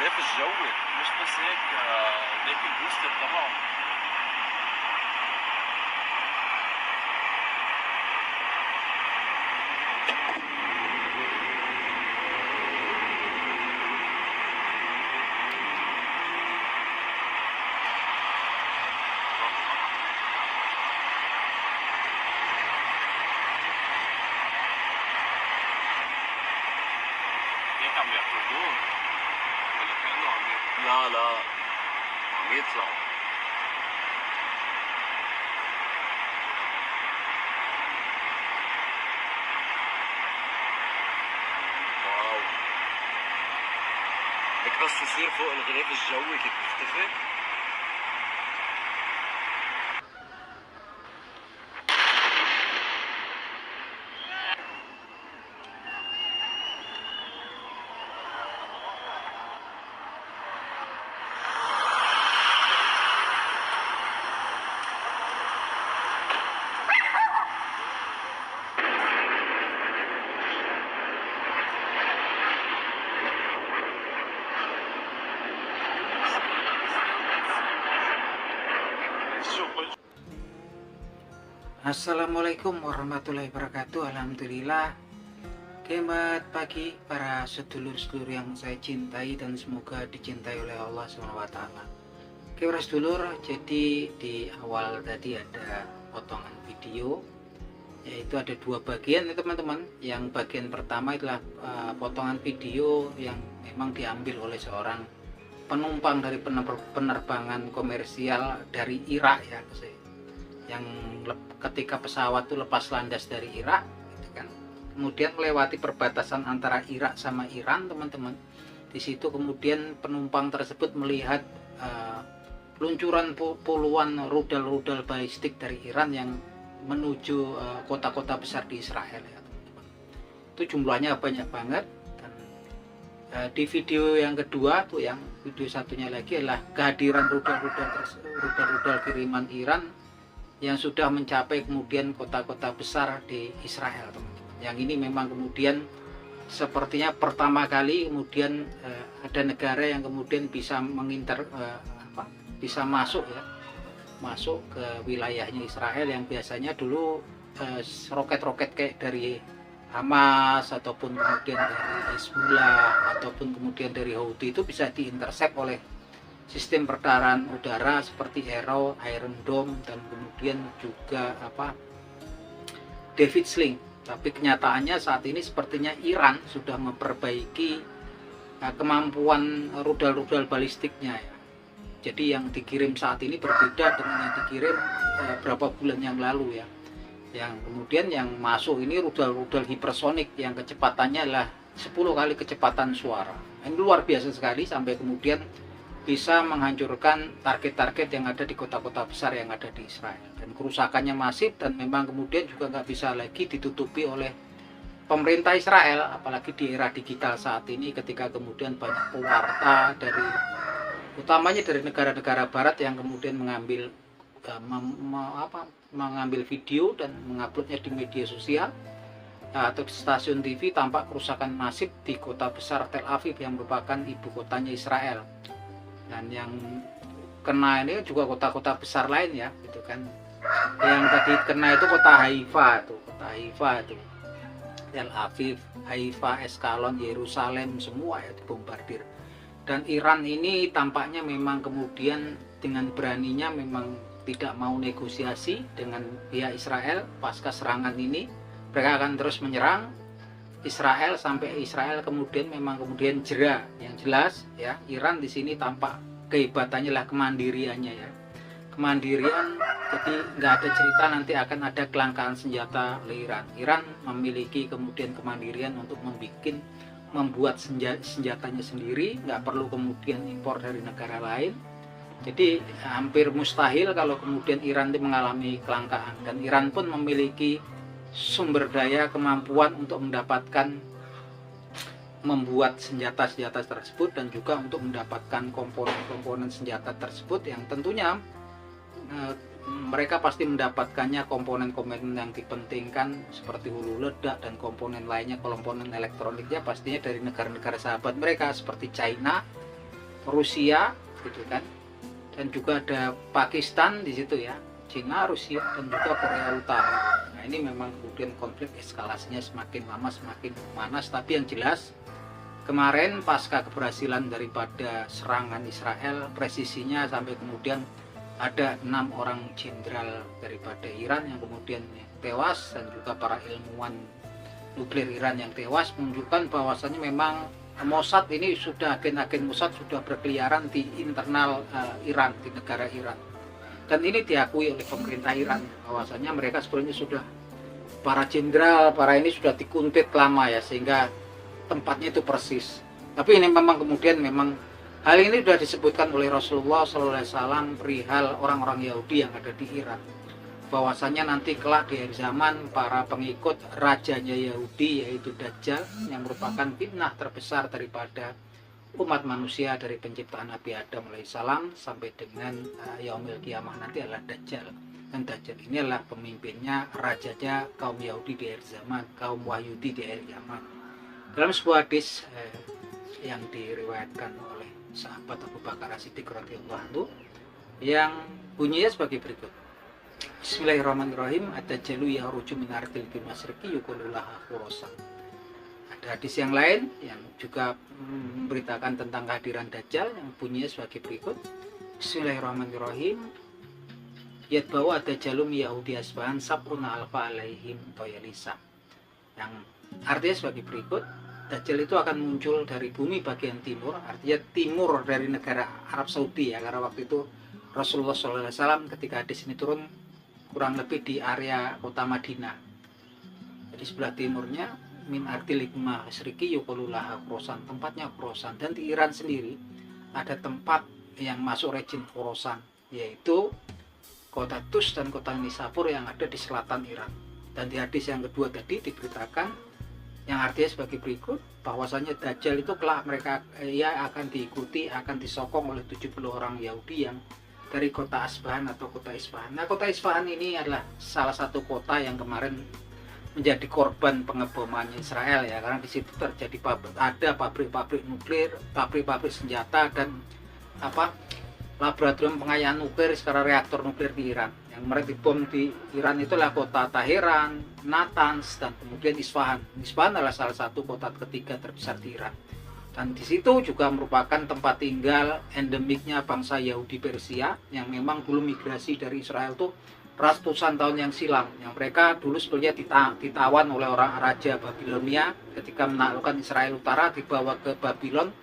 الغلاف الجوي مش بس هيك لكن بوستر طبعا. هيك عم يعترضون ولا كأنه لا لا عم يطلعوا. واو هيك بس يصير فوق الغلاف الجوي كيف بيختفي. Assalamualaikum warahmatullahi wabarakatuh. Alhamdulillah. Selamat pagi para sedulur-sedulur yang saya cintai dan semoga dicintai oleh Allah SWT. Oke para sedulur, jadi di awal tadi ada potongan video, yaitu ada dua bagian ya teman-teman. Yang bagian pertama adalah potongan video yang memang diambil oleh seorang penumpang dari penerbangan komersial dari Irak ya, yang ketika pesawat itu lepas landas dari Irak gitu kan, kemudian melewati perbatasan antara Irak sama Iran teman-teman. Di situ kemudian penumpang tersebut melihat peluncuran puluhan rudal-rudal balistik dari Iran yang menuju kota-kota besar di Israel ya teman-teman. Itu jumlahnya banyak banget. Dan di video yang kedua tuh, yang video satunya lagi adalah kehadiran rudal-rudal kiriman Iran yang sudah mencapai kemudian kota-kota besar di Israel teman-teman. Yang ini memang kemudian sepertinya pertama kali kemudian ada negara yang kemudian bisa bisa masuk ke wilayahnya Israel, yang biasanya dulu roket-roket kayak dari Hamas ataupun kemudian dari Hezbollah ataupun kemudian dari Houthi itu bisa diintersep oleh sistem pertahanan udara seperti Arrow, Iron Dome, dan kemudian juga David Sling. Tapi kenyataannya saat ini sepertinya Iran sudah memperbaiki kemampuan rudal-rudal balistiknya ya. Jadi yang dikirim saat ini berbeda dengan yang dikirim beberapa bulan yang lalu ya. Yang kemudian yang masuk ini rudal-rudal hipersonik yang kecepatannya adalah 10 kali kecepatan suara. Ini luar biasa sekali, sampai kemudian bisa menghancurkan target-target yang ada di kota-kota besar yang ada di Israel. Dan kerusakannya masif, dan memang kemudian juga nggak bisa lagi ditutupi oleh pemerintah Israel, apalagi di era digital saat ini, ketika kemudian banyak pewarta dari utamanya dari negara-negara barat yang kemudian mengambil video dan menguploadnya di media sosial atau di stasiun TV, tampak kerusakan masif di kota besar Tel Aviv yang merupakan ibu kotanya Israel. Dan yang kena ini juga kota-kota besar lain ya gitu kan. Yang tadi kena itu kota Haifa itu Tel Aviv, Haifa, Eskalon, Yerusalem, semua ya dibombardir. Dan Iran ini tampaknya memang kemudian dengan beraninya memang tidak mau negosiasi dengan pihak Israel pasca serangan ini. Mereka akan terus menyerang Israel sampai Israel kemudian jera. Yang jelas ya, Iran di sini tampak kehebatannya lah kemandiriannya ya. Kemandirian, jadi nggak ada cerita nanti akan ada kelangkaan senjata oleh Iran. Iran memiliki kemudian kemandirian untuk membuat senjatanya sendiri, nggak perlu kemudian impor dari negara lain. Jadi hampir mustahil kalau kemudian Iran mengalami kelangkaan. Dan Iran pun memiliki sumber daya kemampuan untuk membuat senjata-senjata tersebut, dan juga untuk mendapatkan komponen-komponen senjata tersebut yang tentunya mereka pasti mendapatkannya komponen-komponen yang dipentingkan seperti hulu ledak dan komponen lainnya, komponen elektroniknya pastinya dari negara-negara sahabat mereka seperti China, Rusia gitu kan, dan juga ada Pakistan di situ ya, Cina, Rusia, dan juga Korea Utara. Nah ini memang kemudian konflik eskalasinya semakin lama semakin panas. Tapi yang jelas kemarin pasca keberhasilan daripada serangan Israel, presisinya sampai kemudian ada 6 orang jenderal daripada Iran yang kemudian tewas, dan juga para ilmuwan nuklir Iran yang tewas, menunjukkan bahwasannya memang Mossad ini sudah, agen-agen Mossad sudah berkeliaran di internal Iran, di negara Iran. Dan ini diakui oleh pemerintah Iran bahwasanya mereka sebenarnya sudah, para jenderal, para ini sudah dikuntit lama ya, sehingga tempatnya itu persis. Tapi ini memang kemudian memang hal ini sudah disebutkan oleh Rasulullah SAW perihal orang-orang Yahudi yang ada di Iran, bahwasanya nanti kelak di akhir zaman para pengikut rajanya Yahudi yaitu Dajjal, yang merupakan fitnah terbesar daripada umat manusia dari penciptaan Nabi Adam alaihissalam sampai dengan yaumil kiamah nanti adalah Dajjal. Dan Dajjal ini adalah pemimpinnya, rajanya kaum Yahudi di akhir zaman, kaum Wahyudi di akhir zaman. Dalam sebuah hadis yang diriwayatkan oleh sahabat Abu Bakar As-Siddiq radhiyallahu anhu yang bunyinya sebagai berikut. Bismillahirrahmanirrahim. Ad-Dajjalu yakhruju min ardil masyriqi yuqalu laha Khurasan. Ada hadis yang lain yang juga memberitakan tentang kehadiran Dajjal yang bunyinya sebagai berikut. Bismillahirrahmanirrahim. Yatba'u ad-Dajjalu min Yahudi asbahan sab'una alfa alaihim toyalisa. Yang artinya sebagai berikut. Dajjal itu akan muncul dari bumi bagian timur, artinya timur dari negara Arab Saudi ya, karena waktu itu Rasulullah SAW ketika hadis ini turun kurang lebih di area kota Madinah. Jadi sebelah timurnya min ardil masyriqi yuqalu laha Khurasan, tempatnya Khurasan. Dan di Iran sendiri ada tempat yang masuk rejim Khurasan, yaitu kota Tus dan kota Nisapur yang ada di selatan Iran. Dan di hadis yang kedua tadi diberitakan yang artinya sebagai berikut, bahwasanya Dajjal itu kelak mereka akan diikuti, akan disokong oleh 70 orang Yahudi yang dari kota Asbahan atau kota Isfahan. Nah, kota Isfahan ini adalah salah satu kota yang kemarin menjadi korban pengeboman Israel ya, karena di situ terjadi ada pabrik-pabrik nuklir, pabrik-pabrik senjata, dan laboratorium pengayaan nuklir sekarang reaktor nuklir di Iran. Yang mereka dibom di Iran itulah kota Teheran, Natanz, dan kemudian Isfahan. Isfahan adalah salah satu kota ketiga terbesar di Iran. Dan di situ juga merupakan tempat tinggal endemiknya bangsa Yahudi Persia yang memang dulu migrasi dari Israel tuh ratusan tahun yang silam. Yang mereka dulu sebetulnya ditawan oleh orang Raja Babilonia ketika menaklukkan Israel Utara, dibawa ke Babylon,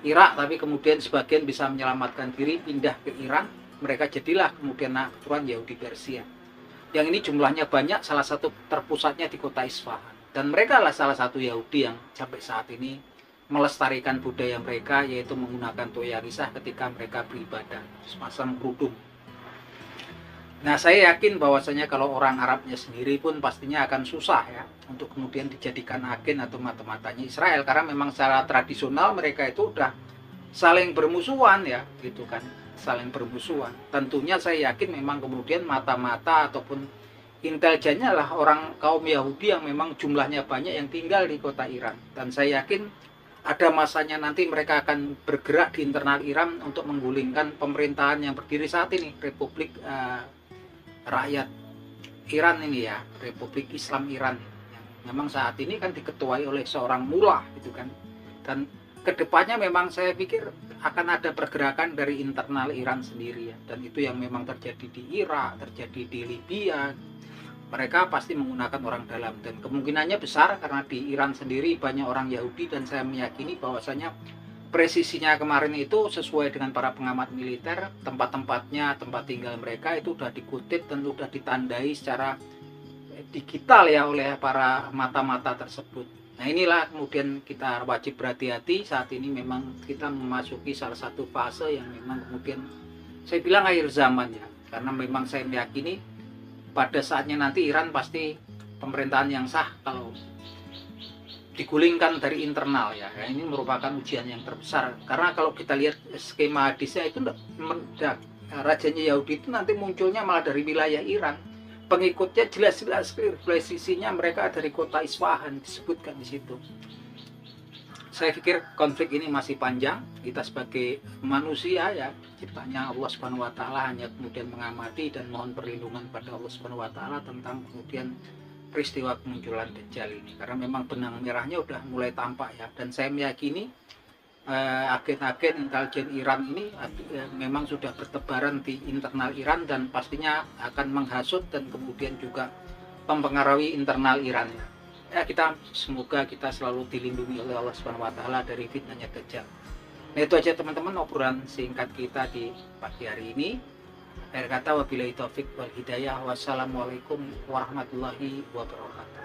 Irak, tapi kemudian sebagian bisa menyelamatkan diri pindah ke Iran. Mereka jadilah kemudian keturunan Yahudi Persia. Yang ini jumlahnya banyak, salah satu terpusatnya di kota Isfahan. Dan mereka adalah salah satu Yahudi yang sampai saat ini melestarikan budaya mereka, yaitu menggunakan toyarisah ketika mereka beribadah, semacam kerudung. Nah, saya yakin bahwasanya kalau orang Arabnya sendiri pun pastinya akan susah ya untuk kemudian dijadikan agen atau mata-matanya Israel, karena memang secara tradisional mereka itu udah saling bermusuhan ya, gitu kan, saling bermusuhan. Tentunya saya yakin memang kemudian mata-mata ataupun intelijennya adalah orang kaum Yahudi yang memang jumlahnya banyak yang tinggal di kota Iran. Dan saya yakin ada masanya nanti mereka akan bergerak di internal Iran untuk menggulingkan pemerintahan yang berdiri saat ini, Republik Rakyat Iran ini ya, Republik Islam Iran, yang memang saat ini kan diketuai oleh seorang mullah gitu kan. Dan kedepannya memang saya pikir akan ada pergerakan dari internal Iran sendiri ya, dan itu yang memang terjadi di Irak, terjadi di Libya. Mereka pasti menggunakan orang dalam, dan kemungkinannya besar karena di Iran sendiri banyak orang Yahudi, dan saya meyakini bahwasanya presisinya kemarin itu sesuai dengan para pengamat militer, tempat-tempatnya, tempat tinggal mereka itu sudah dikutip dan sudah ditandai secara digital ya oleh para mata-mata tersebut. Nah, inilah kemudian kita wajib berhati-hati. Saat ini memang kita memasuki salah satu fase yang memang kemudian saya bilang akhir zaman ya, karena memang saya meyakini pada saatnya nanti Iran pasti pemerintahan yang sah kalau digulingkan dari internal ya. Ini merupakan ujian yang terbesar, karena kalau kita lihat skema hadisnya itu rajanya Yahudi itu nanti munculnya malah dari wilayah Iran. Pengikutnya jelas-jelas presisinya mereka dari kota Isfahan disebutkan di situ. saya pikir konflik ini masih panjang. Kita sebagai manusia ya, ciptanya Allah Subhanahu wa taala, hanya kemudian mengamati dan mohon perlindungan pada Allah Subhanahu wa taala tentang kemudian peristiwa kemunculan Dajjal ini, karena memang benang merahnya udah mulai tampak ya. Dan saya meyakini agen-agen intelijen Iran ini memang sudah bertebaran di internal Iran dan pastinya akan menghasut dan kemudian juga mempengaruhi internal Iran. Ya, semoga kita selalu dilindungi oleh Allah Subhanahu wa taala dari fitnahnya Dajjal. Nah, itu aja teman-teman obrolan singkat kita di pagi hari ini. Akhir kata wabillahi taufik wal hidayah. Wassalamualaikum warahmatullahi wabarakatuh.